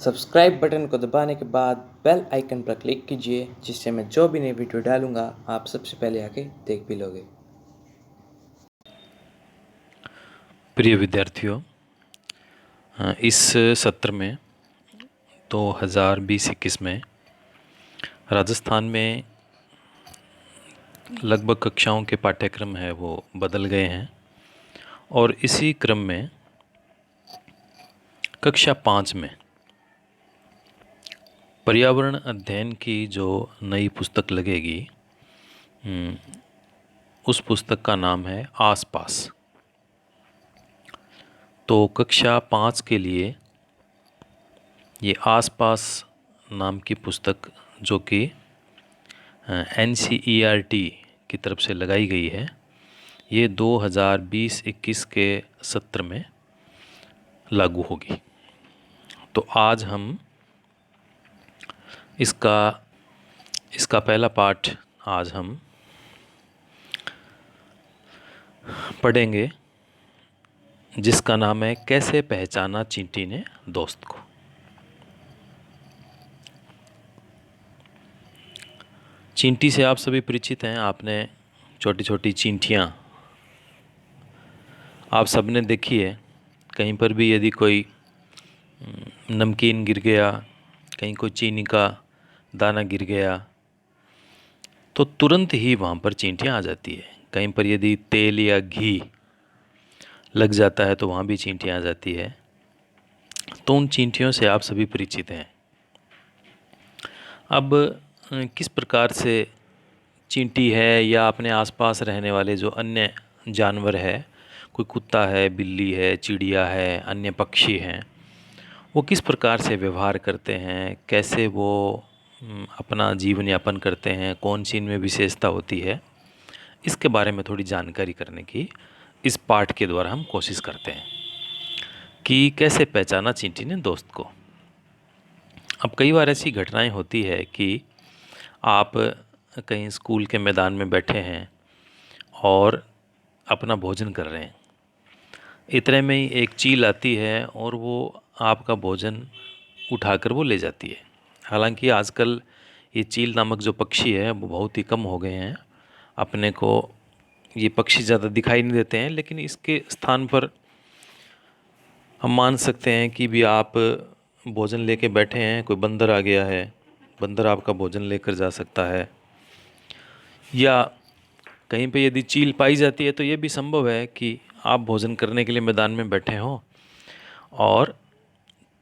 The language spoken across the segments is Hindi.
सब्सक्राइब बटन को दबाने के बाद बेल आइकन पर क्लिक कीजिए, जिससे मैं जो भी नई वीडियो डालूंगा आप सबसे पहले आके देख भी लोगे। प्रिय विद्यार्थियों, इस सत्र में 2020-21 में राजस्थान में लगभग कक्षाओं के पाठ्यक्रम है वो बदल गए हैं और इसी क्रम में कक्षा 5 में पर्यावरण अध्ययन की जो नई पुस्तक लगेगी उस पुस्तक का नाम है आसपास। तो कक्षा 5 के लिए ये आसपास नाम की पुस्तक जो कि NCERT की तरफ से लगाई गई है, ये 2020-21 के सत्र में लागू होगी। तो आज हम इसका पहला पाठ आज हम पढ़ेंगे, जिसका नाम है कैसे पहचाना चींटी ने दोस्त को। चींटी से आप सभी परिचित हैं। आपने छोटी छोटी चींटियाँ आप सबने देखी है। कहीं पर भी यदि कोई नमकीन गिर गया, कहीं कोई चीनी का दाना गिर गया, तो तुरंत ही वहाँ पर चींटियाँ आ जाती है। कहीं पर यदि तेल या घी लग जाता है तो वहाँ भी चींटियाँ आ जाती है। तो उन चींटियों से आप सभी परिचित हैं। अब किस प्रकार से चींटी है या अपने आसपास रहने वाले जो अन्य जानवर है, कोई कुत्ता है, बिल्ली है, चिड़िया है, अन्य पक्षी हैं, वो किस प्रकार से व्यवहार करते हैं, कैसे वो अपना जीवन यापन करते हैं, कौन सी इनमें विशेषता होती है, इसके बारे में थोड़ी जानकारी करने की इस पाठ के द्वारा हम कोशिश करते हैं कि कैसे पहचाना चींटी ने दोस्त को। अब कई बार ऐसी घटनाएं होती है कि आप कहीं स्कूल के मैदान में बैठे हैं और अपना भोजन कर रहे हैं। इतने में ही एक चील आती है और वो आपका भोजन उठाकर वो ले जाती है। हालांकि आजकल ये चील नामक जो पक्षी है वो बहुत ही कम हो गए हैं। अपने को ये पक्षी ज़्यादा दिखाई नहीं देते हैं, लेकिन इसके स्थान पर हम मान सकते हैं कि भी आप भोजन लेके बैठे हैं, कोई बंदर आ गया है, बंदर आपका भोजन लेकर जा सकता है। या कहीं पे यदि चील पाई जाती है तो ये भी संभव है कि आप भोजन करने के लिए मैदान में बैठे हों और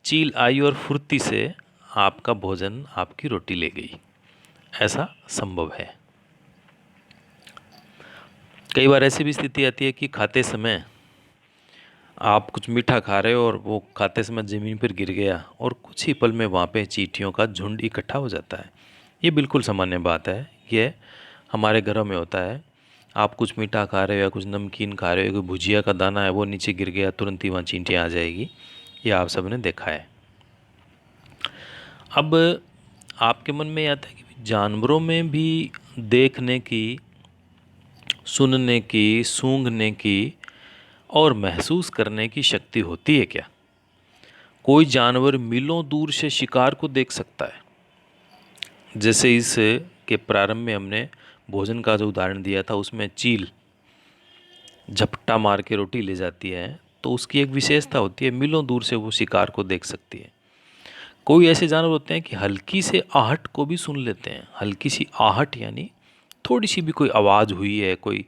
चील आई और फुर्ती से आपका भोजन, आपकी रोटी ले गई। ऐसा संभव है। कई बार ऐसी भी स्थिति आती है कि खाते समय आप कुछ मीठा खा रहे हो और वो खाते समय ज़मीन पर गिर गया और कुछ ही पल में वहाँ पे चींटियों का झुंड इकट्ठा हो जाता है। ये बिल्कुल सामान्य बात है। ये हमारे घरों में होता है। आप कुछ मीठा खा रहे हो या कुछ नमकीन खा रहे हो, कोई भुजिया का दाना है वो नीचे गिर गया, तुरंत ही वहाँ चींटियाँ आ जाएगी। ये आप सबने देखा है। अब आपके मन में आता है कि जानवरों में भी देखने की, सुनने की, सूंघने की और महसूस करने की शक्ति होती है क्या? कोई जानवर मीलों दूर से शिकार को देख सकता है। जैसे इस के प्रारंभ में हमने भोजन का जो उदाहरण दिया था, उसमें चील झपट्टा मार के रोटी ले जाती है, तो उसकी एक विशेषता होती है, मीलों दूर से वो शिकार को देख सकती है। कोई ऐसे जानवर होते हैं कि हल्की से आहट को भी सुन लेते हैं। हल्की सी आहट यानी थोड़ी सी भी कोई आवाज़ हुई है, कोई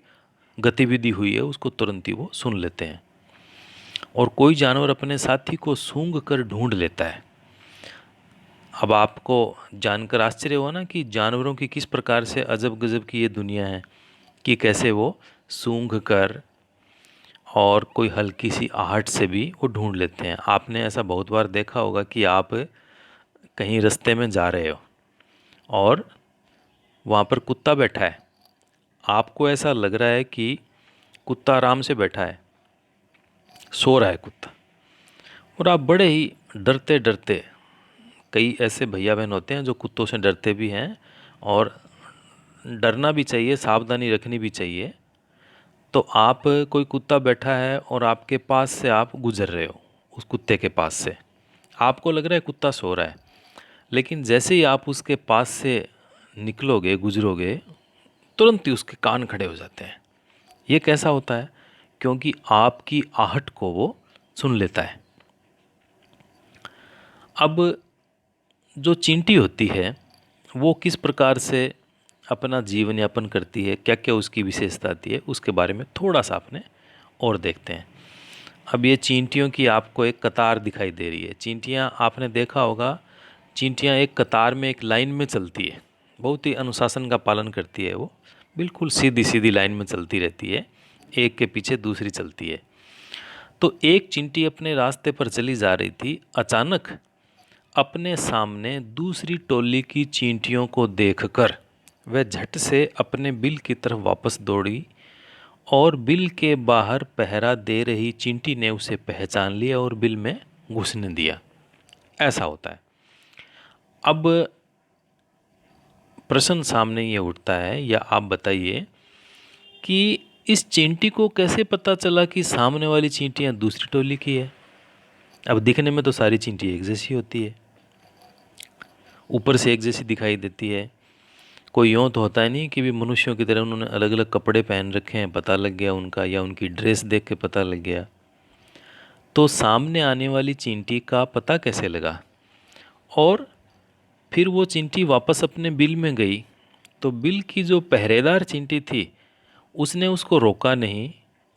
गतिविधि हुई है, उसको तुरंत ही वो सुन लेते हैं। और कोई जानवर अपने साथी को सूंघ कर ढूंढ लेता है। अब आपको जानकर आश्चर्य हुआ ना कि जानवरों की किस प्रकार से अजब गजब की ये दुनिया है, कि कैसे वो सूंघ कर और कोई हल्की सी आहट से भी वो ढूंढ लेते हैं। आपने ऐसा बहुत बार देखा होगा कि आप कहीं रास्ते में जा रहे हो और वहाँ पर कुत्ता बैठा है। आपको ऐसा लग रहा है कि कुत्ता आराम से बैठा है, सो रहा है कुत्ता, और आप बड़े ही डरते डरते, कई ऐसे भैया बहन होते हैं जो कुत्तों से डरते भी हैं, और डरना भी चाहिए, सावधानी रखनी भी चाहिए। तो आप, कोई कुत्ता बैठा है और आपके पास से आप गुजर रहे हो, उस कुत्ते के पास से आपको लग रहा है कुत्ता सो रहा है, लेकिन जैसे ही आप उसके पास से निकलोगे, गुजरोगे, तुरंत ही उसके कान खड़े हो जाते हैं। ये कैसा होता है? क्योंकि आपकी आहट को वो सुन लेता है। अब जो चींटी होती है वो किस प्रकार से अपना जीवन यापन करती है, क्या क्या उसकी विशेषता आती है, उसके बारे में थोड़ा सा अपने और देखते हैं। अब ये चींटियों की आपको एक कतार दिखाई दे रही है। चींटियाँ, आपने देखा होगा, चींटियाँ एक कतार में एक लाइन में चलती है। बहुत ही अनुशासन का पालन करती है वो, बिल्कुल सीधी सीधी लाइन में चलती रहती है, एक के पीछे दूसरी चलती है। तो एक चींटी अपने रास्ते पर चली जा रही थी। अचानक अपने सामने दूसरी टोली की चींटियों को देखकर वह झट से अपने बिल की तरफ वापस दौड़ी और बिल के बाहर पहरा दे रही चींटी ने उसे पहचान लिया और बिल में घुसने दिया। ऐसा होता है। अब प्रश्न सामने ये उठता है, या आप बताइए कि इस चींटी को कैसे पता चला कि सामने वाली चींटियाँ दूसरी टोली की है? अब दिखने में तो सारी चींटी एक जैसी होती है, ऊपर से एक जैसी दिखाई देती है। कोई यूँ तो होता है नहीं कि भी मनुष्यों की तरह उन्होंने अलग अलग कपड़े पहन रखे हैं, पता लग गया उनका, या उनकी ड्रेस देख के पता लग गया। तो सामने आने वाली चींटी का पता कैसे लगा? और फिर वो चींटी वापस अपने बिल में गई, तो बिल की जो पहरेदार चींटी थी उसने उसको रोका नहीं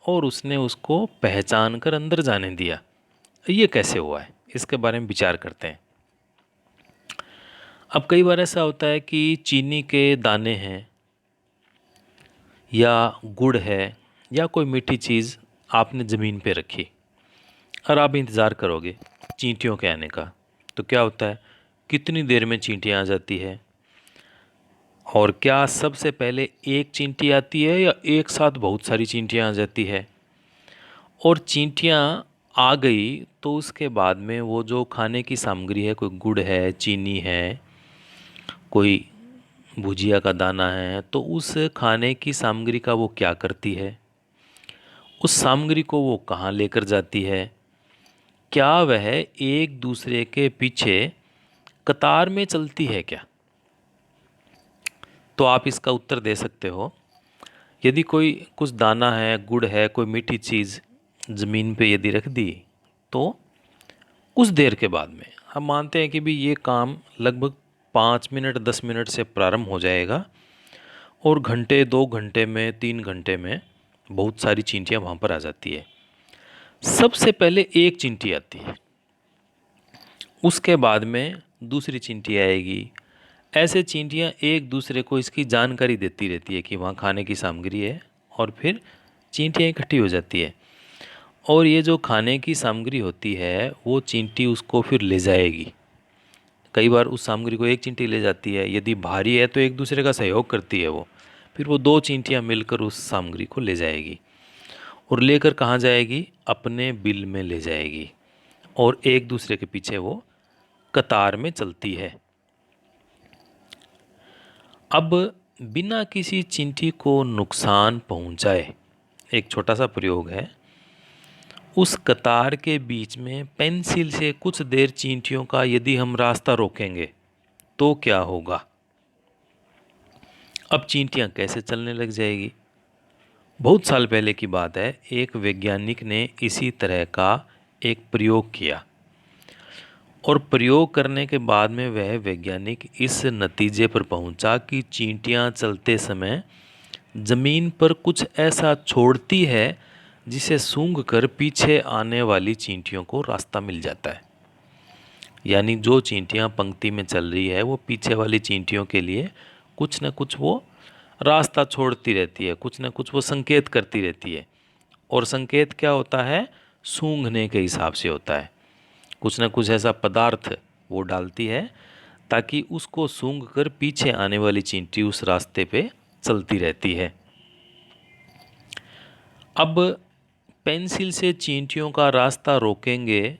और उसने उसको पहचान कर अंदर जाने दिया। ये कैसे हुआ है, इसके बारे में विचार करते हैं। अब कई बार ऐसा होता है कि चीनी के दाने हैं या गुड़ है या कोई मीठी चीज़ आपने ज़मीन पे रखी और आप इंतज़ार करोगे चींटियों के आने का। तो क्या होता है, कितनी देर में चींटियाँ आ जाती है? और क्या सबसे पहले एक चींटी आती है या एक साथ बहुत सारी चींटियाँ आ जाती है? और चींटियाँ आ गई तो उसके बाद में वो जो खाने की सामग्री है, कोई गुड़ है, चीनी है, कोई भुजिया का दाना है, तो उस खाने की सामग्री का वो क्या करती है? उस सामग्री को वो कहाँ लेकर जाती है? क्या वह एक दूसरे के पीछे कतार में चलती है क्या? तो आप इसका उत्तर दे सकते हो। यदि कोई कुछ दाना है, गुड़ है, कोई मीठी चीज़ ज़मीन पे यदि रख दी, तो कुछ देर के बाद में हम मानते हैं कि भी ये काम लगभग 5 मिनट 10 मिनट से प्रारंभ हो जाएगा और घंटे 2 घंटे में 3 घंटे में बहुत सारी चींटियाँ वहाँ पर आ जाती है। सबसे पहले एक चींटी आती है, उसके बाद में दूसरी चींटी आएगी। ऐसे चींटियाँ एक दूसरे को इसकी जानकारी देती रहती है कि वहाँ खाने की सामग्री है, और फिर चींटियाँ इकट्ठी हो जाती है। और ये जो खाने की सामग्री होती है वो चींटी उसको फिर ले जाएगी। कई बार उस सामग्री को एक चींटी ले जाती है, यदि भारी है तो एक दूसरे का सहयोग करती है वो, फिर वो दो चींटियाँ मिलकर उस सामग्री को ले जाएगी और लेकर कहाँ जाएगी? अपने बिल में ले जाएगी और एक दूसरे के पीछे वो कतार में चलती है। अब बिना किसी चींटी को नुकसान पहुंचाए, एक छोटा सा प्रयोग है। उस कतार के बीच में पेंसिल से कुछ देर चींटियों का यदि हम रास्ता रोकेंगे तो क्या होगा? अब चींटियां कैसे चलने लग जाएगी? बहुत साल पहले की बात है, एक वैज्ञानिक ने इसी तरह का एक प्रयोग किया और प्रयोग करने के बाद में वह वैज्ञानिक इस नतीजे पर पहुंचा कि चींटियां चलते समय ज़मीन पर कुछ ऐसा छोड़ती है जिसे सूंघ कर पीछे आने वाली चींटियों को रास्ता मिल जाता है। यानी जो चींटियां पंक्ति में चल रही है वो पीछे वाली चींटियों के लिए कुछ न कुछ वो रास्ता छोड़ती रहती है, कुछ न कुछ वो संकेत करती रहती है। और संकेत क्या होता है? सूंघने के हिसाब से होता है। कुछ न कुछ ऐसा पदार्थ वो डालती है ताकि उसको सूंघ कर पीछे आने वाली चींटी उस रास्ते पे चलती रहती है। अब पेंसिल से चींटियों का रास्ता रोकेंगे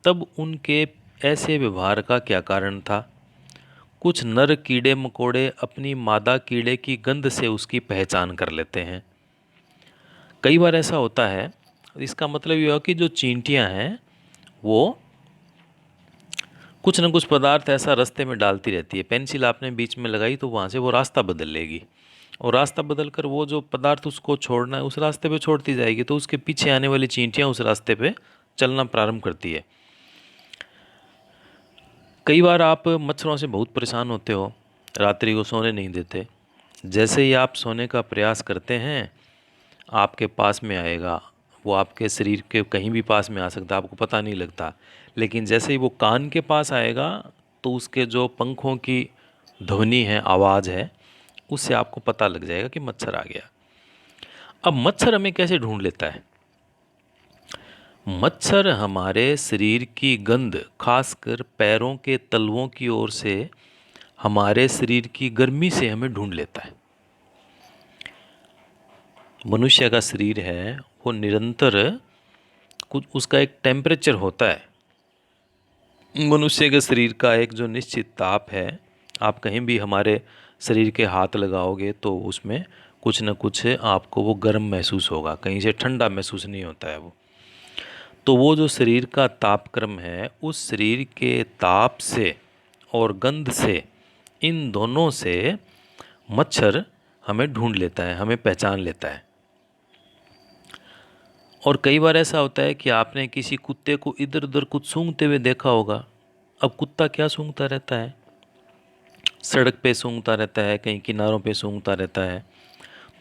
तब उनके ऐसे व्यवहार का क्या कारण था? कुछ नर कीड़े मकोड़े अपनी मादा कीड़े की गंध से उसकी पहचान कर लेते हैं। कई बार ऐसा होता है, इसका मतलब यह है कि जो चींटियां हैं वो कुछ न कुछ पदार्थ ऐसा रास्ते में डालती रहती है। पेंसिल आपने बीच में लगाई तो वहाँ से वो रास्ता बदल लेगी, और रास्ता बदल कर वो जो पदार्थ उसको छोड़ना है उस रास्ते पे छोड़ती जाएगी, तो उसके पीछे आने वाली चींटियाँ उस रास्ते पे चलना प्रारंभ करती है। कई बार आप मच्छरों से बहुत परेशान होते हो, रात्रि को सोने नहीं देते। जैसे ही आप सोने का प्रयास करते हैं, आपके पास में आएगा। वो आपके शरीर के कहीं भी पास में आ सकता है, आपको पता नहीं लगता। लेकिन जैसे ही वो कान के पास आएगा तो उसके जो पंखों की ध्वनि है, आवाज़ है, उससे आपको पता लग जाएगा कि मच्छर आ गया। अब मच्छर हमें कैसे ढूंढ लेता है? मच्छर हमारे शरीर की गंध, खासकर पैरों के तलवों की ओर से हमारे शरीर की गर्मी से हमें ढूंढ लेता है। मनुष्य का शरीर है वो निरंतर कुछ उसका एक टेम्परेचर होता है। मनुष्य के शरीर का एक जो निश्चित ताप है, आप कहीं भी हमारे शरीर के हाथ लगाओगे तो उसमें कुछ न कुछ आपको वो गर्म महसूस होगा, कहीं से ठंडा महसूस नहीं होता है वो। तो वो जो शरीर का तापक्रम है, उस शरीर के ताप से और गंध से, इन दोनों से मच्छर हमें ढूंढ लेता है, हमें पहचान लेता है। और कई बार ऐसा होता है कि आपने किसी कुत्ते को इधर उधर कुछ सूंघते हुए देखा होगा। अब कुत्ता क्या सूंघता रहता है? सड़क पे सूंघता रहता है, कहीं किनारों पे सूंघता रहता है।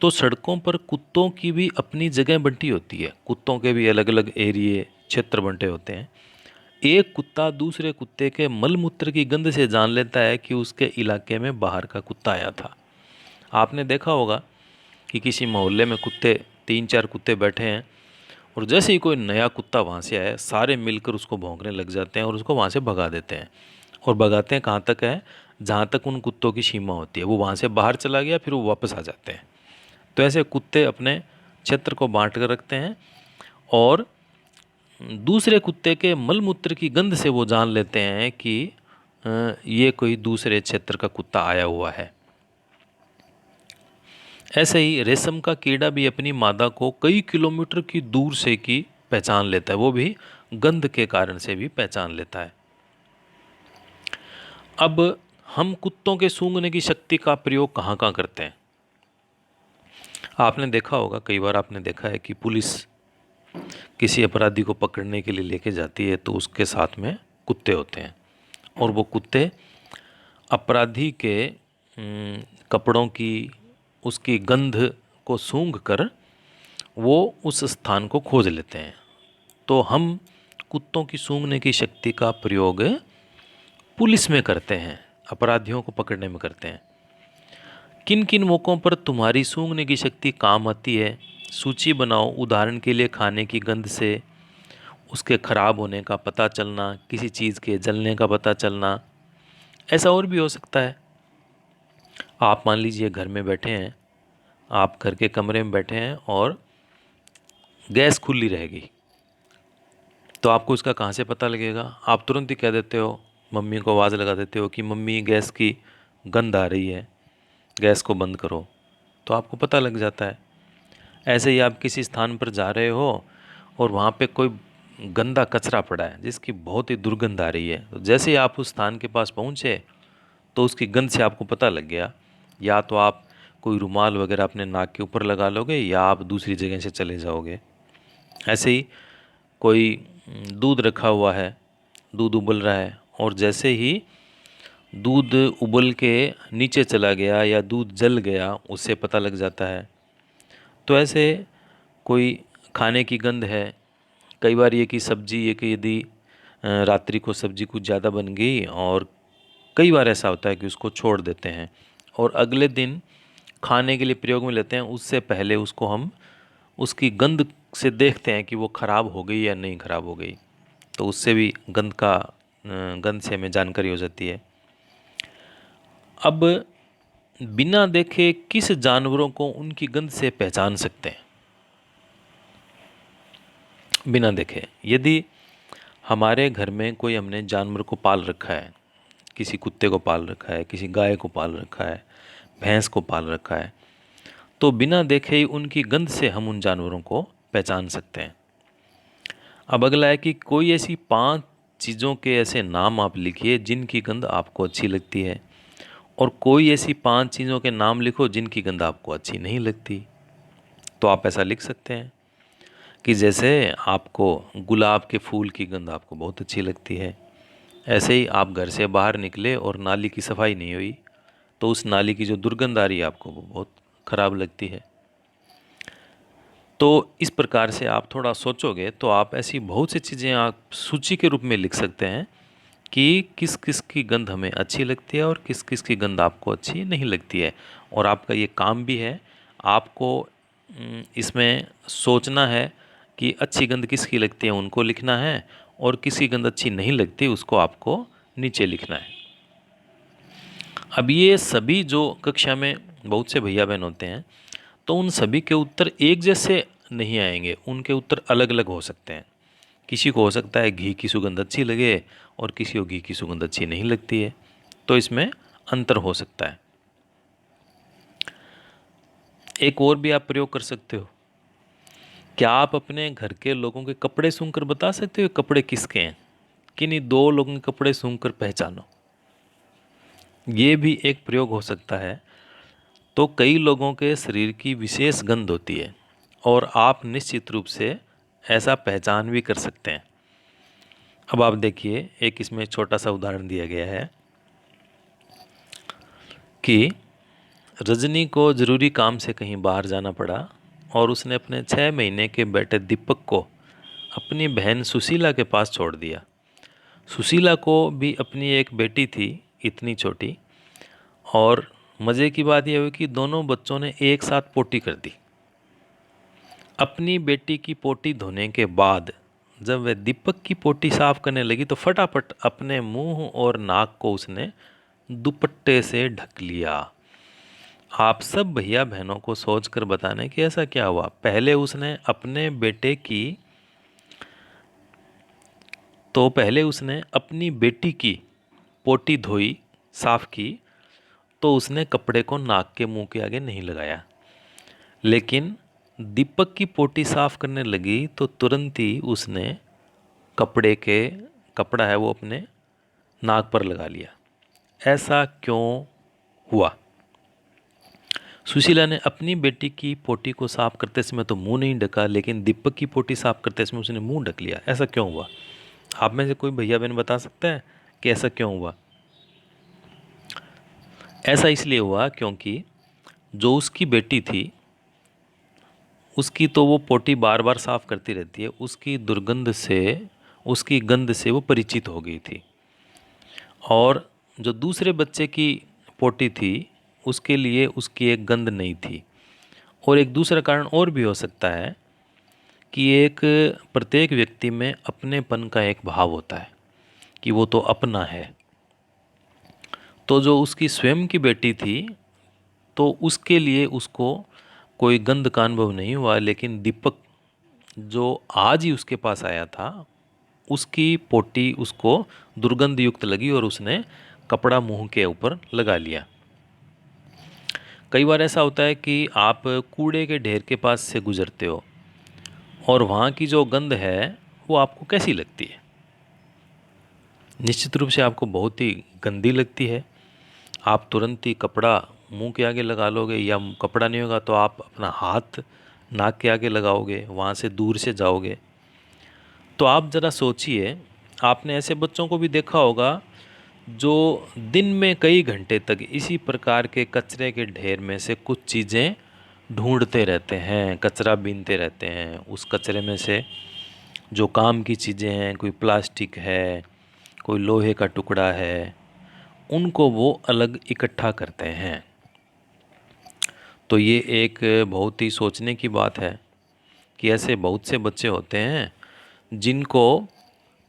तो सड़कों पर कुत्तों की भी अपनी जगह बंटी होती है, कुत्तों के भी अलग अलग एरिए, क्षेत्र बंटे होते हैं। एक कुत्ता दूसरे कुत्ते के मलमूत्र की गंध से जान लेता है कि उसके इलाके में बाहर का कुत्ता आया था। आपने देखा होगा कि किसी मोहल्ले में कुत्ते, 3-4 कुत्ते बैठे हैं, और जैसे ही कोई नया कुत्ता वहाँ से आया, सारे मिलकर उसको भौंकने लग जाते हैं और उसको वहाँ से भगा देते हैं। और भगाते हैं कहाँ तक है? जहाँ तक उन कुत्तों की सीमा होती है। वो वहाँ से बाहर चला गया, फिर वो वापस आ जाते हैं। तो ऐसे कुत्ते अपने क्षेत्र को बांट कर रखते हैं, और दूसरे कुत्ते के मलमूत्र की गंध से वो जान लेते हैं कि ये कोई दूसरे क्षेत्र का कुत्ता आया हुआ है। ऐसे ही रेशम का कीड़ा भी अपनी मादा को कई किलोमीटर की दूर से की पहचान लेता है, वो भी गंध के कारण से भी पहचान लेता है। अब हम कुत्तों के सूंघने की शक्ति का प्रयोग कहाँ कहाँ करते हैं? आपने देखा होगा, कई बार आपने देखा है कि पुलिस किसी अपराधी को पकड़ने के लिए लेके जाती है तो उसके साथ में कुत्ते होते हैं, और वो कुत्ते अपराधी के कपड़ों की, उसकी गंध को सूंघ कर वो उस स्थान को खोज लेते हैं। तो हम कुत्तों की सूंघने की शक्ति का प्रयोग पुलिस में करते हैं, अपराधियों को पकड़ने में करते हैं। किन किन मौक़ों पर तुम्हारी सूंघने की शक्ति काम आती है? सूची बनाओ। उदाहरण के लिए, खाने की गंध से उसके ख़राब होने का पता चलना, किसी चीज़ के जलने का पता चलना। ऐसा और भी हो सकता है। आप मान लीजिए घर में बैठे हैं, आप घर के कमरे में बैठे हैं और गैस खुली रहेगी, तो आपको इसका कहाँ से पता लगेगा? आप तुरंत ही कह देते हो, मम्मी को आवाज़ लगा देते हो कि मम्मी गैस की गंध आ रही है, गैस को बंद करो, तो आपको पता लग जाता है। ऐसे ही आप किसी स्थान पर जा रहे हो और वहाँ पे कोई गंदा कचरा पड़ा है जिसकी बहुत ही दुर्गंध आ रही है, तो जैसे ही आप उस स्थान के पास पहुँचे तो उसकी गंध से आपको पता लग गया। या तो आप कोई रुमाल वगैरह अपने नाक के ऊपर लगा लोगे, या आप दूसरी जगह से चले जाओगे। ऐसे ही कोई दूध रखा हुआ है, दूध उबल रहा है, और जैसे ही दूध उबल के नीचे चला गया या दूध जल गया, उससे पता लग जाता है। तो ऐसे कोई खाने की गंध है, कई बार ये कि सब्जी, ये कि यदि रात्रि को सब्जी कुछ ज़्यादा बन गई, और कई बार ऐसा होता है कि उसको छोड़ देते हैं और अगले दिन खाने के लिए प्रयोग में लेते हैं, उससे पहले उसको हम उसकी गंध से देखते हैं कि वो ख़राब हो गई या नहीं ख़राब हो गई, तो उससे भी गंध से हमें जानकारी हो जाती है। अब बिना देखे किस जानवरों को उनकी गंध से पहचान सकते हैं? बिना देखे, यदि हमारे घर में कोई, हमने जानवर को पाल रखा है, किसी कुत्ते को पाल रखा है, किसी गाय को पाल रखा है, भैंस को पाल रखा है, तो बिना देखे ही उनकी गंध से हम उन जानवरों को पहचान सकते हैं। अब अगला है कि कोई ऐसी 5 चीज़ों के ऐसे नाम आप लिखिए जिनकी गंध आपको अच्छी लगती है, और कोई ऐसी 5 चीज़ों के नाम लिखो जिनकी गंध आपको अच्छी नहीं लगती। तो आप ऐसा लिख सकते हैं कि जैसे आपको गुलाब के फूल की गंध आपको बहुत अच्छी लगती है, ऐसे ही आप घर से बाहर निकले और नाली की सफाई नहीं हुई तो उस नाली की जो दुर्गंध आ रही है आपको वो बहुत ख़राब लगती है। तो इस प्रकार से आप थोड़ा सोचोगे तो आप ऐसी बहुत सी चीज़ें आप सूची के रूप में लिख सकते हैं कि किस किस की गंध हमें अच्छी लगती है और किस किस की गंध आपको अच्छी नहीं लगती है। और आपका ये काम भी है, आपको इसमें सोचना है कि अच्छी गंध किसकी लगती है उनको लिखना है, और किसकी गंध अच्छी नहीं लगती उसको आपको नीचे लिखना है। अब ये सभी जो कक्षा में बहुत से भैया बहन होते हैं तो उन सभी के उत्तर एक जैसे नहीं आएंगे, उनके उत्तर अलग अलग हो सकते हैं। किसी को हो सकता है घी की सुगंध अच्छी लगे और किसी को घी की सुगंध अच्छी नहीं लगती है, तो इसमें अंतर हो सकता है। एक और भी आप प्रयोग कर सकते हो। क्या आप अपने घर के लोगों के कपड़े सूंघकर बता सकते हो कपड़े किसके हैं? किन्हीं 2 लोगों के कपड़े सूंघकर पहचानो। ये भी एक प्रयोग हो सकता है। तो कई लोगों के शरीर की विशेष गंध होती है और आप निश्चित रूप से ऐसा पहचान भी कर सकते हैं। अब आप देखिए, एक इसमें छोटा सा उदाहरण दिया गया है कि रजनी को ज़रूरी काम से कहीं बाहर जाना पड़ा और उसने अपने 6 महीने के बेटे दीपक को अपनी बहन सुशीला के पास छोड़ दिया। सुशीला को भी अपनी एक बेटी थी, इतनी छोटी, और मज़े की बात यह हुई कि दोनों बच्चों ने एक साथ पोटी कर दी। अपनी बेटी की पोटी धोने के बाद जब वह दीपक की पोटी साफ करने लगी तो फटाफट अपने मुंह और नाक को उसने दुपट्टे से ढक लिया। आप सब भैया बहनों को सोचकर बताने कि ऐसा क्या हुआ। पहले उसने अपनी बेटी की पोटी धोई, साफ की, तो उसने कपड़े को नाक के मुंह के आगे नहीं लगाया। लेकिन दीपक की पोटी साफ करने लगी तो तुरंत ही उसने कपड़ा है वो अपने नाक पर लगा लिया। ऐसा क्यों हुआ? सुशीला ने अपनी बेटी की पोटी को साफ करते समय तो मुंह नहीं ढका, लेकिन दीपक की पोटी साफ करते समय उसने मुंह ढक लिया। ऐसा क्यों हुआ? आप में से कोई भैया बहन बता सकता है कि ऐसा क्यों हुआ? ऐसा इसलिए हुआ क्योंकि जो उसकी बेटी थी उसकी तो वो पोटी बार बार साफ करती रहती है, उसकी गंध से वो परिचित हो गई थी। और जो दूसरे बच्चे की पोटी थी उसके लिए उसकी एक गंध नहीं थी। और एक दूसरा कारण और भी हो सकता है कि प्रत्येक व्यक्ति में अपनेपन का एक भाव होता है कि वो तो अपना है। तो जो उसकी स्वयं की बेटी थी तो उसके लिए उसको कोई गंध का अनुभव नहीं हुआ, लेकिन दीपक जो आज ही उसके पास आया था उसकी पोटी उसको दुर्गंध युक्त लगी और उसने कपड़ा मुंह के ऊपर लगा लिया। कई बार ऐसा होता है कि आप कूड़े के ढेर के पास से गुजरते हो और वहाँ की जो गंध है वो आपको कैसी लगती है? निश्चित रूप से आपको बहुत ही गंदी लगती है। आप तुरंत ही कपड़ा मुंह के आगे लगा लोगे, या कपड़ा नहीं होगा तो आप अपना हाथ नाक के आगे लगाओगे, वहाँ से दूर से जाओगे। तो आप ज़रा सोचिए, आपने ऐसे बच्चों को भी देखा होगा जो दिन में कई घंटे तक इसी प्रकार के कचरे के ढेर में से कुछ चीज़ें ढूंढते रहते हैं, कचरा बीनते रहते हैं। उस कचरे में से जो काम की चीज़ें हैं, कोई प्लास्टिक है, कोई लोहे का टुकड़ा है, उनको वो अलग इकट्ठा करते हैं। तो ये एक बहुत ही सोचने की बात है कि ऐसे बहुत से बच्चे होते हैं जिनको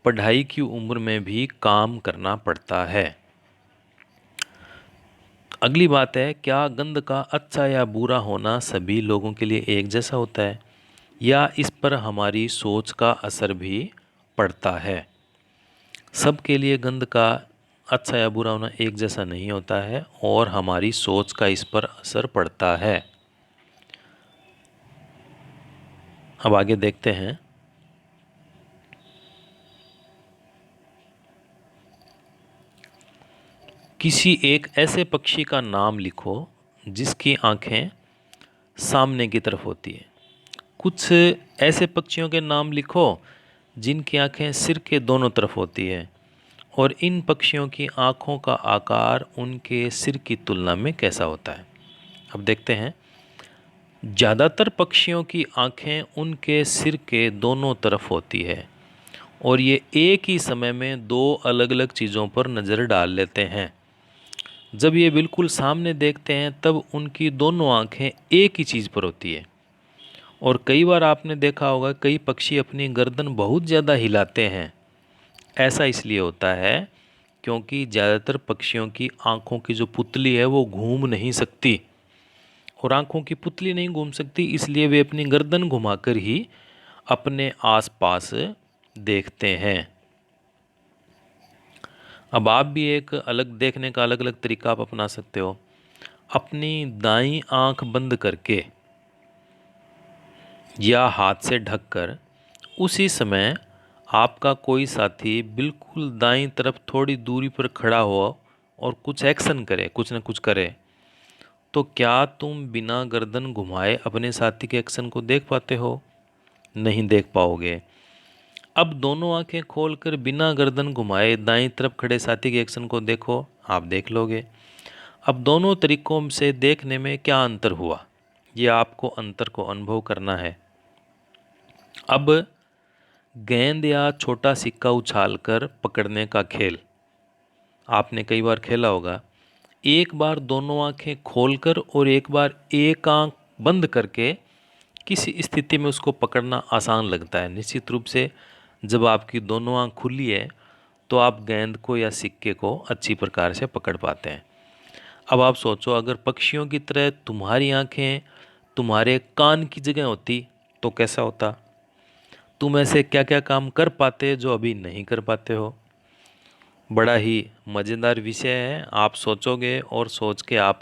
पढ़ाई की उम्र में भी काम करना पड़ता है। अगली बात है, क्या गंध का अच्छा या बुरा होना सभी लोगों के लिए एक जैसा होता है, या इस पर हमारी सोच का असर भी पड़ता है? सबके लिए गंध का अच्छा या बुरा होना एक जैसा नहीं होता है और हमारी सोच का इस पर असर पड़ता है। अब आगे देखते हैं। किसी एक ऐसे पक्षी का नाम लिखो जिसकी आंखें सामने की तरफ होती है। कुछ ऐसे पक्षियों के नाम लिखो जिनकी आंखें सिर के दोनों तरफ होती है, और इन पक्षियों की आंखों का आकार उनके सिर की तुलना में कैसा होता है। अब देखते हैं। ज़्यादातर पक्षियों की आंखें उनके सिर के दोनों तरफ होती है और ये एक ही समय में दो अलग अलग चीज़ों पर नज़र डाल लेते हैं। जब ये बिल्कुल सामने देखते हैं तब उनकी दोनों आंखें एक ही चीज़ पर होती है। और कई बार आपने देखा होगा कई पक्षी अपनी गर्दन बहुत ज़्यादा हिलाते हैं। ऐसा इसलिए होता है क्योंकि ज़्यादातर पक्षियों की आंखों की जो पुतली है वो घूम नहीं सकती, और आंखों की पुतली नहीं घूम सकती इसलिए वे अपनी गर्दन घुमाकर ही अपने आसपास देखते हैं। अब आप भी एक अलग देखने का अलग अलग तरीका आप अपना सकते हो। अपनी दाईं आंख बंद करके या हाथ से ढककर उसी समय आपका कोई साथी बिल्कुल दाईं तरफ थोड़ी दूरी पर खड़ा हो और कुछ एक्शन करे, कुछ न कुछ करे, तो क्या तुम बिना गर्दन घुमाए अपने साथी के एक्शन को देख पाते हो? नहीं देख पाओगे। अब दोनों आंखें खोलकर बिना गर्दन घुमाए दाईं तरफ खड़े साथी के एक्शन को देखो, आप देख लोगे। अब दोनों तरीकों से देखने में क्या अंतर हुआ, ये आपको अंतर को अनुभव करना है। अब गेंद या छोटा सिक्का उछालकर पकड़ने का खेल आपने कई बार खेला होगा। एक बार दोनों आंखें खोलकर और एक बार एक आंख बंद करके किसी स्थिति में उसको पकड़ना आसान लगता है। निश्चित रूप से जब आपकी दोनों आंख खुली है तो आप गेंद को या सिक्के को अच्छी प्रकार से पकड़ पाते हैं। अब आप सोचो अगर पक्षियों की तरह तुम्हारी आंखें तुम्हारे कान की जगह होती तो कैसा होता। तुम ऐसे क्या क्या काम कर पाते जो अभी नहीं कर पाते हो। बड़ा ही मज़ेदार विषय है। आप सोचोगे और सोच के आप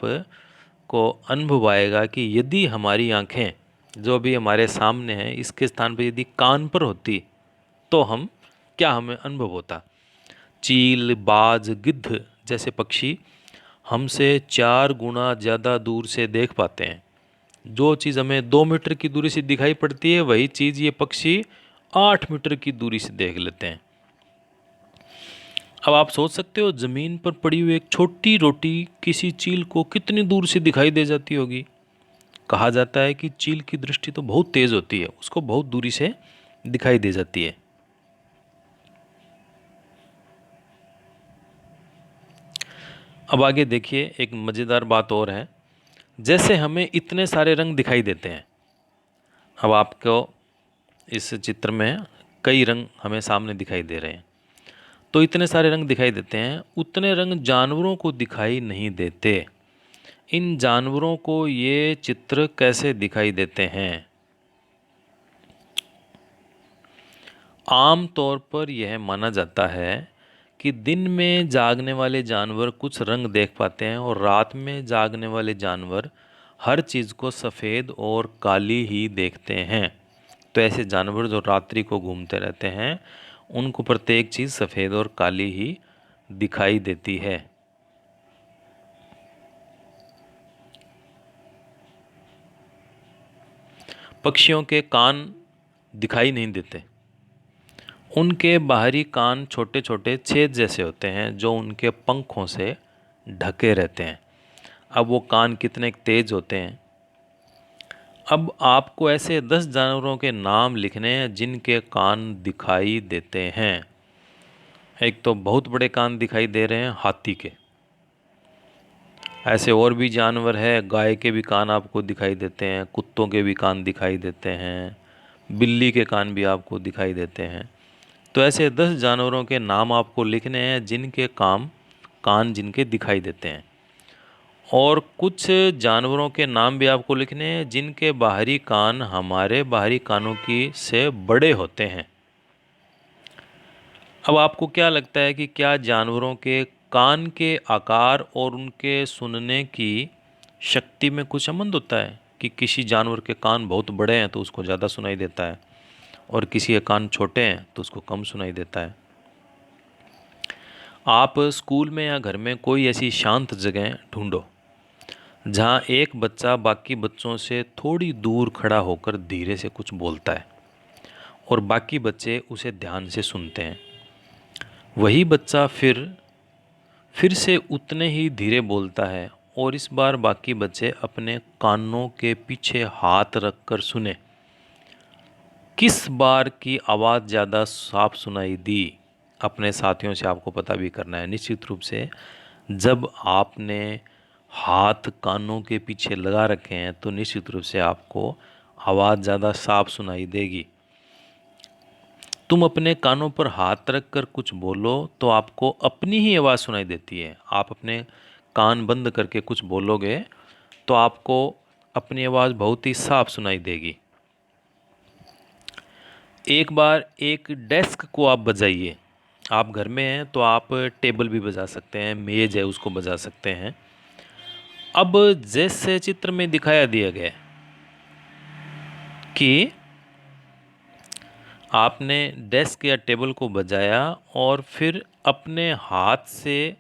को अनुभव आएगा कि यदि हमारी आंखें जो अभी हमारे सामने हैं इसके स्थान पर यदि कान पर होती तो हम क्या हमें अनुभव होता। चील, बाज, गिद्ध जैसे पक्षी हमसे 4 गुना ज़्यादा दूर से देख पाते हैं। जो चीज़ हमें 2 मीटर की दूरी से दिखाई पड़ती है वही चीज़ ये पक्षी 8 मीटर की दूरी से देख लेते हैं। अब आप सोच सकते हो ज़मीन पर पड़ी हुई एक छोटी रोटी किसी चील को कितनी दूर से दिखाई दे जाती होगी। कहा जाता है कि चील की दृष्टि तो बहुत तेज़ होती है, उसको बहुत दूरी से दिखाई दे जाती है। अब आगे देखिए एक मज़ेदार बात और है। जैसे हमें इतने सारे रंग दिखाई देते हैं, अब आपको इस चित्र में कई रंग हमें सामने दिखाई दे रहे हैं, तो इतने सारे रंग दिखाई देते हैं, उतने रंग जानवरों को दिखाई नहीं देते। इन जानवरों को ये चित्र कैसे दिखाई देते हैं? आम तौर पर यह माना जाता है कि दिन में जागने वाले जानवर कुछ रंग देख पाते हैं और रात में जागने वाले जानवर हर चीज़ को सफ़ेद और काली ही देखते हैं। तो ऐसे जानवर जो रात्रि को घूमते रहते हैं उनको प्रत्येक चीज़ सफ़ेद और काली ही दिखाई देती है। पक्षियों के कान दिखाई नहीं देते। उनके बाहरी कान छोटे छोटे छेद जैसे होते हैं जो उनके पंखों से ढके रहते हैं। अब वो कान कितने तेज होते हैं। अब आपको ऐसे 10 जानवरों के नाम लिखने हैं जिनके कान दिखाई देते हैं। एक तो बहुत बड़े कान दिखाई दे रहे हैं हाथी के। ऐसे और भी जानवर है, गाय के भी कान आपको दिखाई देते हैं, कुत्तों के भी कान दिखाई देते हैं, बिल्ली के कान भी आपको दिखाई देते हैं। तो ऐसे 10 जानवरों के नाम आपको लिखने हैं जिनके कान जिनके दिखाई देते हैं, और कुछ जानवरों के नाम भी आपको लिखने हैं जिनके बाहरी कान हमारे बाहरी कानों की से बड़े होते हैं। अब आपको क्या लगता है कि क्या जानवरों के कान के आकार और उनके सुनने की शक्ति में कुछ संबंध होता है कि किसी जानवर के कान बहुत बड़े हैं तो उसको ज़्यादा सुनाई देता है और किसी के कान छोटे हैं तो उसको कम सुनाई देता है। आप स्कूल में या घर में कोई ऐसी शांत जगह ढूंढो जहाँ एक बच्चा बाकी बच्चों से थोड़ी दूर खड़ा होकर धीरे से कुछ बोलता है और बाकी बच्चे उसे ध्यान से सुनते हैं। वही बच्चा फिर से उतने ही धीरे बोलता है और इस बार बाकी बच्चे अपने कानों के पीछे हाथ रखकर सुने। किस बार की आवाज़ ज़्यादा साफ सुनाई दी, अपने साथियों से आपको पता भी करना है। निश्चित रूप से जब आपने हाथ कानों के पीछे लगा रखे हैं तो निश्चित रूप से आपको आवाज़ ज़्यादा साफ सुनाई देगी। तुम अपने कानों पर हाथ रख कर कुछ बोलो तो आपको अपनी ही आवाज़ सुनाई देती है। आप अपने कान बंद करके कुछ बोलोगे तो आपको अपनी आवाज़ बहुत ही साफ सुनाई देगी। एक बार एक डेस्क को आप बजाइए। आप घर में हैं तो आप टेबल भी बजा सकते हैं, मेज़ है उसको बजा सकते हैं। अब जैसे चित्र में दिखाया दिया गया है कि आपने डेस्क या टेबल को बजाया और फिर अपने हाथ से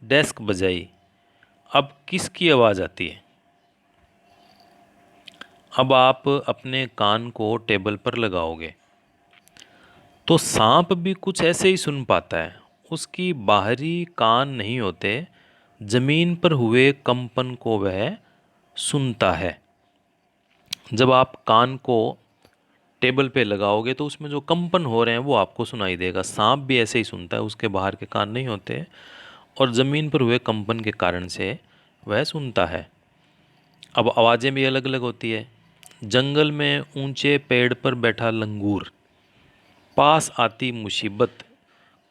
डेस्क बजाई। अब किसकी आवाज़ आती है? अब आप अपने कान को टेबल पर लगाओगे तो सांप भी कुछ ऐसे ही सुन पाता है। उसकी बाहरी कान नहीं होते, जमीन पर हुए कंपन को वह सुनता है। जब आप कान को टेबल पे लगाओगे तो उसमें जो कंपन हो रहे हैं वो आपको सुनाई देगा। सांप भी ऐसे ही सुनता है, उसके बाहर के कान नहीं होते और ज़मीन पर हुए कंपन के कारण से वह सुनता है। अब आवाज़ें भी अलग अलग होती है। जंगल में ऊंचे पेड़ पर बैठा लंगूर, पास आती मुसीबत,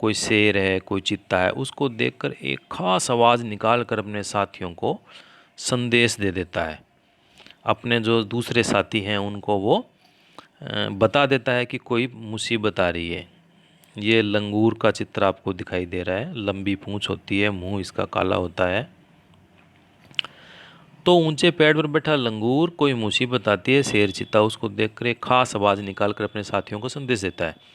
कोई शेर है कोई चीता है, उसको देखकर एक खास आवाज़ निकाल कर अपने साथियों को संदेश दे देता है। अपने जो दूसरे साथी हैं उनको वो बता देता है कि कोई मुसीबत आ रही है। ये लंगूर का चित्र आपको दिखाई दे रहा है। लंबी पूंछ होती है, मुंह इसका काला होता है। तो ऊंचे पेड़ पर बैठा लंगूर, कोई मुसीबत आती है, शेर चीता उसको देखकर एक खास आवाज़ निकाल कर अपने साथियों को संदेश देता है।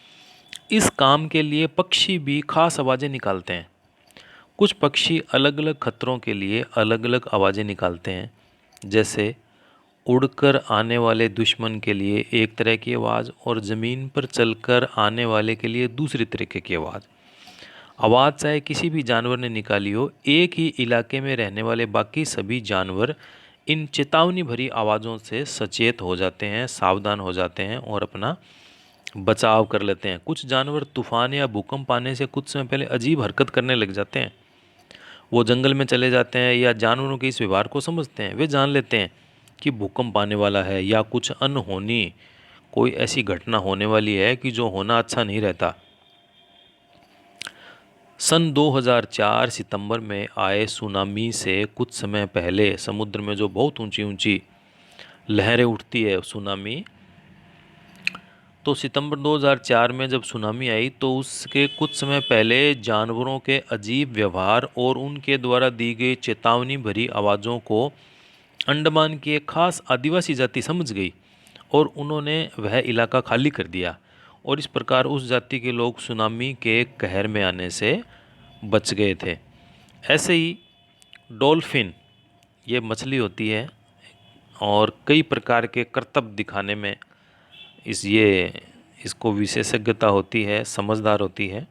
इस काम के लिए पक्षी भी खास आवाज़ें निकालते हैं। कुछ पक्षी अलग अलग खतरों के लिए अलग अलग आवाज़ें निकालते हैं। जैसे उड़कर आने वाले दुश्मन के लिए एक तरह की आवाज़ और ज़मीन पर चलकर आने वाले के लिए दूसरी तरीके की आवाज़। आवाज़ चाहे किसी भी जानवर ने निकाली हो, एक ही इलाके में रहने वाले बाकी सभी जानवर इन चेतावनी भरी आवाज़ों से सचेत हो जाते हैं, सावधान हो जाते हैं और अपना बचाव कर लेते हैं। कुछ जानवर तूफान या भूकंप आने से कुछ समय पहले अजीब हरकत करने लग जाते हैं। वो जंगल में चले जाते हैं या जानवरों के इस व्यवहार को समझते हैं। वे जान लेते हैं कि भूकंप आने वाला है या कुछ अनहोनी, कोई ऐसी घटना होने वाली है कि जो होना अच्छा नहीं रहता। सन 2004 सितंबर में आए सुनामी से कुछ समय पहले समुद्र में जो बहुत ऊंची ऊंची लहरें उठती है सुनामी, तो सितंबर 2004 में जब सुनामी आई तो उसके कुछ समय पहले जानवरों के अजीब व्यवहार और उनके द्वारा दी गई चेतावनी भरी आवाज़ों को अंडमान की एक खास आदिवासी जाति समझ गई और उन्होंने वह इलाका खाली कर दिया और इस प्रकार उस जाति के लोग सुनामी के कहर में आने से बच गए थे। ऐसे ही डॉल्फिन, ये मछली होती है और कई प्रकार के करतब दिखाने में इसको विशेषज्ञता होती है, समझदार होती है।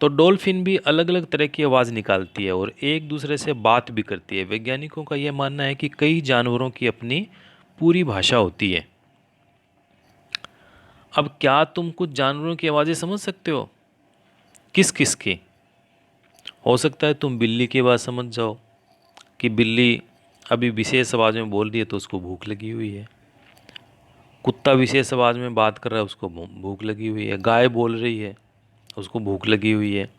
तो डॉल्फिन भी अलग अलग तरह की आवाज़ निकालती है और एक दूसरे से बात भी करती है। वैज्ञानिकों का यह मानना है कि कई जानवरों की अपनी पूरी भाषा होती है। अब क्या तुम कुछ जानवरों की आवाज़ें समझ सकते हो? किस किस की? हो सकता है तुम बिल्ली की आवाज़ समझ जाओ कि बिल्ली अभी विशेष आवाज़ में बोल रही है तो उसको भूख लगी हुई है। कुत्ता विशेष आवाज़ में बात कर रहा है, उसको भूख लगी हुई है। गाय बोल रही है, उसको भूख लगी हुई है।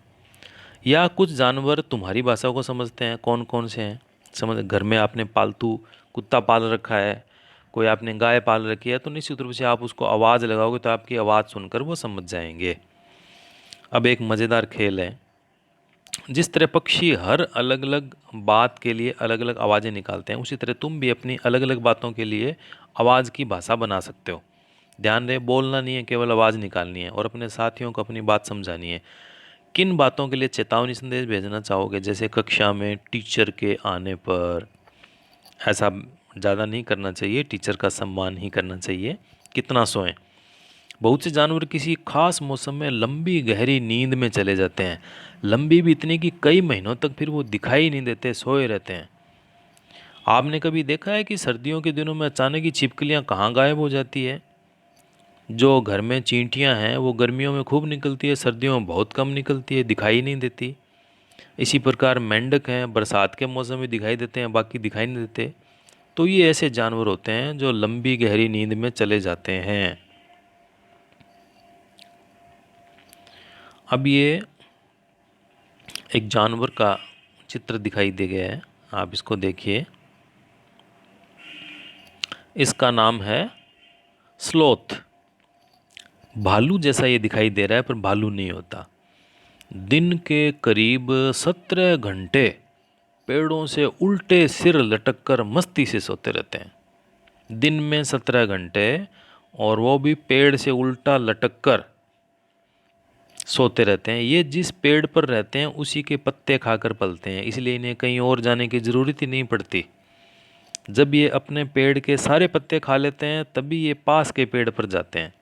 या कुछ जानवर तुम्हारी भाषा को समझते हैं। कौन कौन से हैं? समझ, घर में आपने पालतू कुत्ता पाल रखा है, कोई आपने गाय पाल रखी है, तो निश्चित रूप से आप उसको आवाज़ लगाओगे तो आपकी आवाज़ सुनकर वो समझ जाएंगे। अब एक मज़ेदार खेल है। जिस तरह पक्षी हर अलग अलग बात के लिए अलग अलग आवाज़ें निकालते हैं, उसी तरह तुम भी अपनी अलग अलग बातों के लिए आवाज़ की भाषा बना सकते हो। ध्यान रहे, बोलना नहीं है, केवल आवाज़ निकालनी है और अपने साथियों को अपनी बात समझानी है। किन बातों के लिए चेतावनी संदेश भेजना चाहोगे? जैसे कक्षा में टीचर के आने पर ऐसा ज़्यादा नहीं करना चाहिए, टीचर का सम्मान ही करना चाहिए। कितना सोएं? बहुत से जानवर किसी खास मौसम में लंबी गहरी नींद में चले जाते हैं, लंबी भी इतनी कि कई महीनों तक फिर वो दिखाई नहीं देते, सोए रहते हैं। आपने कभी देखा है कि सर्दियों के दिनों में अचानक ही छिपकलियाँ कहाँ गायब हो जाती है? जो घर में चींटियाँ हैं वो गर्मियों में खूब निकलती है, सर्दियों में बहुत कम निकलती है, दिखाई नहीं देती। इसी प्रकार मेंढक हैं, बरसात के मौसम में दिखाई देते हैं, बाकी दिखाई नहीं देते। तो ये ऐसे जानवर होते हैं जो लंबी गहरी नींद में चले जाते हैं। अब ये एक जानवर का चित्र दिखाई दे गया है, आप इसको देखिए। इसका नाम है स्लोथ। भालू जैसा ये दिखाई दे रहा है पर भालू नहीं होता। दिन के करीब 17 घंटे पेड़ों से उल्टे सिर लटककर मस्ती से सोते रहते हैं। दिन में 17 घंटे, और वो भी पेड़ से उल्टा लटककर सोते रहते हैं। ये जिस पेड़ पर रहते हैं उसी के पत्ते खाकर पलते हैं, इसलिए इन्हें कहीं और जाने की ज़रूरत ही नहीं पड़ती। जब ये अपने पेड़ के सारे पत्ते खा लेते हैं तभी ये पास के पेड़ पर जाते हैं,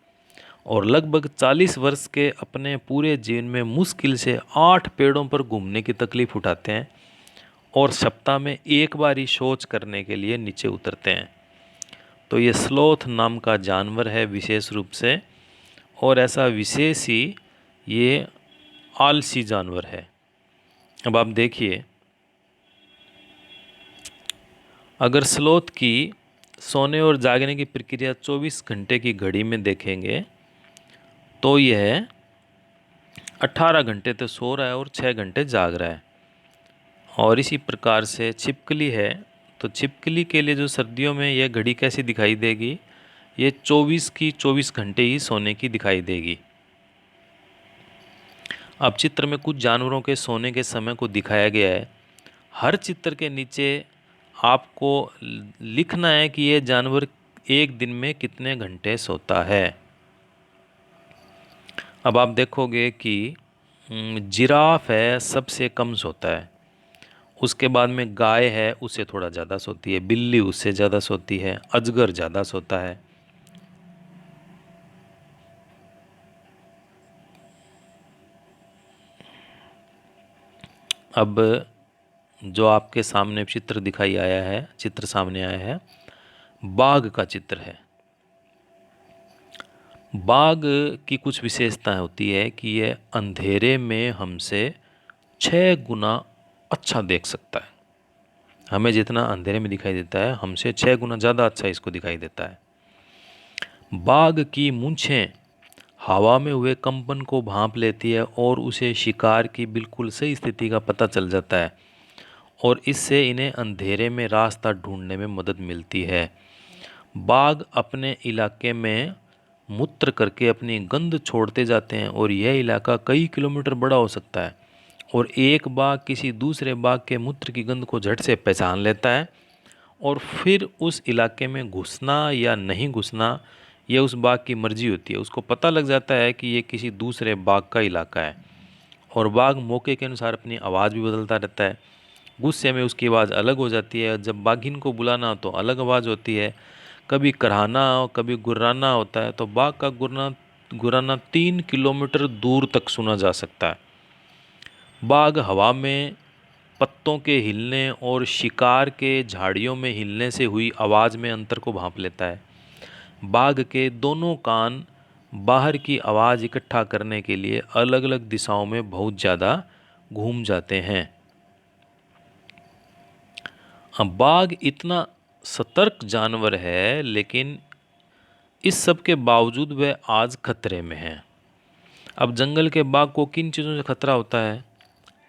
और लगभग 40 वर्ष के अपने पूरे जीवन में मुश्किल से 8 पेड़ों पर घूमने की तकलीफ उठाते हैं, और सप्ताह में एक बार ही शौच करने के लिए नीचे उतरते हैं। तो ये स्लोथ नाम का जानवर है विशेष रूप से, और ऐसा विशेष ही ये आलसी जानवर है। अब आप देखिए, अगर स्लोथ की सोने और जागने की प्रक्रिया 24 घंटे की घड़ी में देखेंगे तो यह 18 घंटे तो सो रहा है और 6 घंटे जाग रहा है। और इसी प्रकार से छिपकली है, तो छिपकली के लिए जो सर्दियों में यह घड़ी कैसी दिखाई देगी, ये 24 घंटे ही सोने की दिखाई देगी। अब चित्र में कुछ जानवरों के सोने के समय को दिखाया गया है। हर चित्र के नीचे आपको लिखना है कि यह जानवर एक दिन में कितने घंटे सोता है। अब आप देखोगे कि जिराफ है सबसे कम सोता है, उसके बाद में गाय है उससे थोड़ा ज़्यादा सोती है, बिल्ली उससे ज़्यादा सोती है, अजगर ज़्यादा सोता है। अब जो आपके सामने चित्र दिखाई आया है, चित्र सामने आया है, बाघ का चित्र है। बाघ की कुछ विशेषताएं होती है कि यह अंधेरे में हमसे 6 गुना अच्छा देख सकता है। हमें जितना अंधेरे में दिखाई देता है हमसे 6 गुना ज़्यादा अच्छा इसको दिखाई देता है। बाघ की मूंछें हवा में हुए कंपन को भांप लेती है और उसे शिकार की बिल्कुल सही स्थिति का पता चल जाता है, और इससे इन्हें अंधेरे में रास्ता ढूंढने में मदद मिलती है। बाघ अपने इलाके में मूत्र करके अपनी गंध छोड़ते जाते हैं, और यह इलाका कई किलोमीटर बड़ा हो सकता है, और एक बाघ किसी दूसरे बाघ के मूत्र की गंध को झट से पहचान लेता है, और फिर उस इलाके में घुसना या नहीं घुसना यह उस बाघ की मर्जी होती है। उसको पता लग जाता है कि ये किसी दूसरे बाघ का इलाका है, और बाघ मौके के अनुसार अपनी आवाज़ भी बदलता रहता है। गुस्से में उसकी आवाज़ अलग हो जाती है, जब बाघिन को बुलाना हो तो अलग आवाज़ होती है, कभी कराहना हो कभी गुर्राना होता है, तो बाघ का गुर्राना 3 किलोमीटर दूर तक सुना जा सकता है। बाघ हवा में पत्तों के हिलने और शिकार के झाड़ियों में हिलने से हुई आवाज़ में अंतर को भांप लेता है। बाघ के दोनों कान बाहर की आवाज़ इकट्ठा करने के लिए अलग अलग दिशाओं में बहुत ज़्यादा घूम जाते हैं। अब बाघ इतना सतर्क जानवर है, लेकिन इस सब के बावजूद वह आज खतरे में है। अब जंगल के बाघ को किन चीज़ों से खतरा होता है?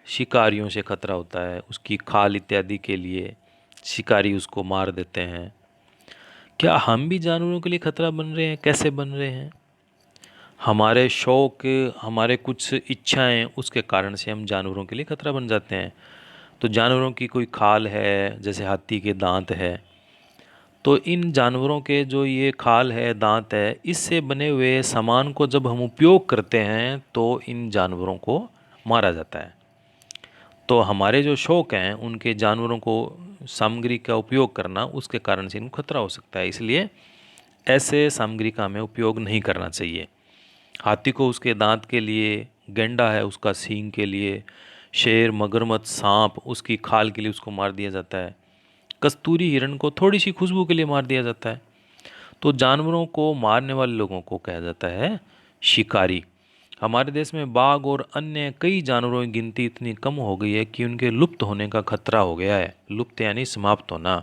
शिकारियों से खतरा होता है, उसकी खाल इत्यादि के लिए शिकारी उसको मार देते हैं। क्या हम भी जानवरों के लिए खतरा बन रहे हैं? कैसे बन रहे हैं? हमारे शौक, हमारे कुछ इच्छाएं, उसके कारण से हम जानवरों के लिए खतरा बन जाते हैं। तो जानवरों की कोई खाल है, जैसे हाथी के दांत है, तो इन जानवरों के जो ये खाल है, दांत है, इससे बने हुए सामान को जब हम उपयोग करते हैं तो इन जानवरों को मारा जाता है। तो हमारे जो शौक हैं उनके जानवरों को सामग्री का उपयोग करना, उसके कारण से इनको खतरा हो सकता है, इसलिए ऐसे सामग्री का हमें उपयोग नहीं करना चाहिए। हाथी को उसके दांत के लिए, गैंडा है उसका सींग के लिए, शेर, मगरमच्छ, सांप उसकी खाल के लिए उसको मार दिया जाता है। कस्तूरी हिरण को थोड़ी सी खुशबू के लिए मार दिया जाता है। तो जानवरों को मारने वाले लोगों को कहा जाता है शिकारी। हमारे देश में बाघ और अन्य कई जानवरों की गिनती इतनी कम हो गई है कि उनके लुप्त होने का खतरा हो गया है। लुप्त यानी समाप्त होना।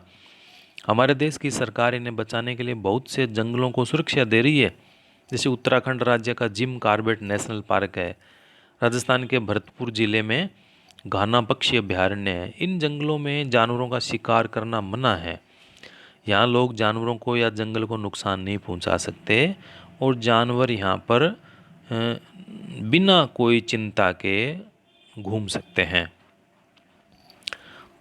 हमारे देश की सरकार इन्हें बचाने के लिए बहुत से जंगलों को सुरक्षा दे रही है। जैसे उत्तराखंड राज्य का जिम कॉर्बेट नेशनल पार्क है, राजस्थान के भरतपुर जिले में घाना पक्षी अभयारण्य है। इन जंगलों में जानवरों का शिकार करना मना है। यहाँ लोग जानवरों को या जंगल को नुकसान नहीं पहुँचा सकते और जानवर यहाँ पर बिना कोई चिंता के घूम सकते हैं।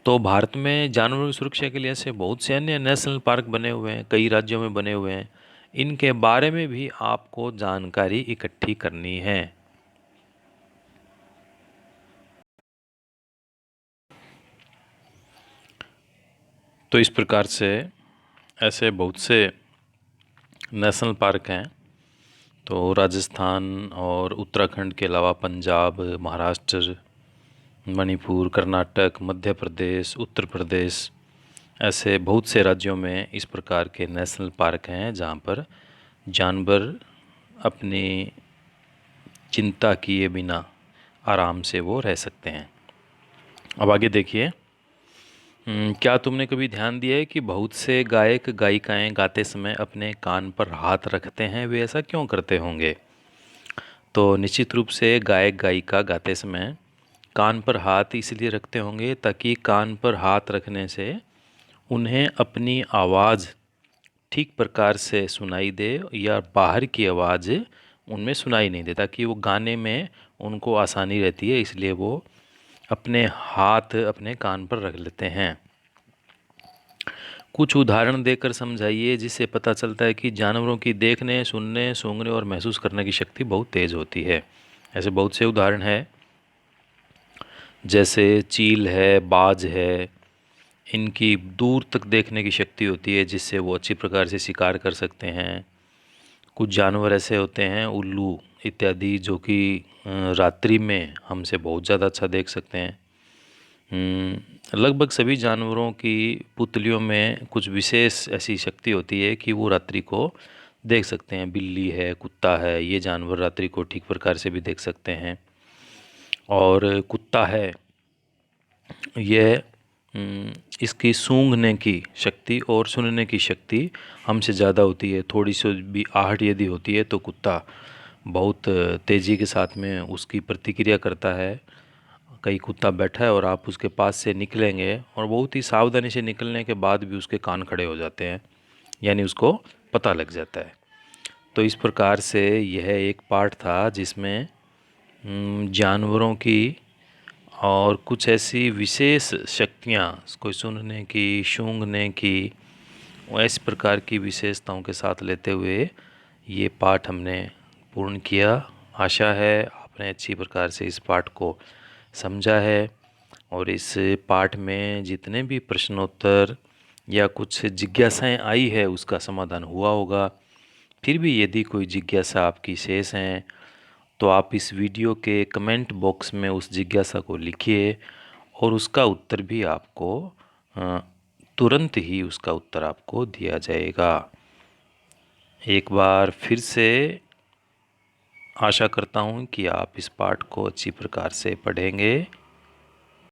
तो भारत में जानवरों की सुरक्षा के लिए ऐसे बहुत से अन्य नेशनल पार्क बने हुए हैं, कई राज्यों में बने हुए हैं। इनके बारे में भी आपको जानकारी इकट्ठी करनी है। तो इस प्रकार से ऐसे बहुत से नेशनल पार्क हैं। तो राजस्थान और उत्तराखंड के अलावा पंजाब, महाराष्ट्र, मणिपुर, कर्नाटक, मध्य प्रदेश, उत्तर प्रदेश, ऐसे बहुत से राज्यों में इस प्रकार के नेशनल पार्क हैं जहाँ पर जानवर अपनी चिंता किए बिना आराम से वो रह सकते हैं। अब आगे देखिए, क्या तुमने कभी ध्यान दिया है कि बहुत से गायक गायिकाएं गाते समय अपने कान पर हाथ रखते हैं? वे ऐसा क्यों करते होंगे? तो निश्चित रूप से गायक गायिका गाते समय कान पर हाथ इसलिए रखते होंगे ताकि कान पर हाथ रखने से उन्हें अपनी आवाज़ ठीक प्रकार से सुनाई दे या बाहर की आवाज़ उनमें सुनाई नहीं दे, ताकि वो गाने में उनको आसानी रहती है, इसलिए वो अपने हाथ अपने कान पर रख लेते हैं। कुछ उदाहरण देकर समझाइए जिससे पता चलता है कि जानवरों की देखने, सुनने, सूंघने और महसूस करने की शक्ति बहुत तेज़ होती है। ऐसे बहुत से उदाहरण हैं, जैसे चील है, बाज है। इनकी दूर तक देखने की शक्ति होती है जिससे वो अच्छी प्रकार से शिकार कर सकते हैं। कुछ जानवर ऐसे होते हैं, उल्लू इत्यादि, जो कि रात्रि में हमसे बहुत ज़्यादा अच्छा देख सकते हैं। लगभग सभी जानवरों की पुतलियों में कुछ विशेष ऐसी शक्ति होती है कि वो रात्रि को देख सकते हैं। बिल्ली है, कुत्ता है, ये जानवर रात्रि को ठीक प्रकार से भी देख सकते हैं। और कुत्ता है, यह इसकी सूंघने की शक्ति और सुनने की शक्ति हमसे ज़्यादा होती है। थोड़ी सी भी आहट यदि होती है तो कुत्ता बहुत तेज़ी के साथ में उसकी प्रतिक्रिया करता है। कहीं कुत्ता बैठा है और आप उसके पास से निकलेंगे और बहुत ही सावधानी से निकलने के बाद भी उसके कान खड़े हो जाते हैं, यानी उसको पता लग जाता है। तो इस प्रकार से यह एक पार्ट था जिसमें जानवरों की और कुछ ऐसी विशेष शक्तियाँ, कोई सुनने की, सूंघने की, इस प्रकार की विशेषताओं के साथ लेते हुए ये पाठ हमने पूर्ण किया। आशा है आपने अच्छी प्रकार से इस पाठ को समझा है और इस पाठ में जितने भी प्रश्नोत्तर या कुछ जिज्ञासाएं आई है उसका समाधान हुआ होगा। फिर भी यदि कोई जिज्ञासा आपकी शेष हैं तो आप इस वीडियो के कमेंट बॉक्स में उस जिज्ञासा को लिखिए और उसका उत्तर भी आपको तुरंत ही उसका उत्तर आपको दिया जाएगा। एक बार फिर से आशा करता हूँ कि आप इस पाठ को अच्छी प्रकार से पढ़ेंगे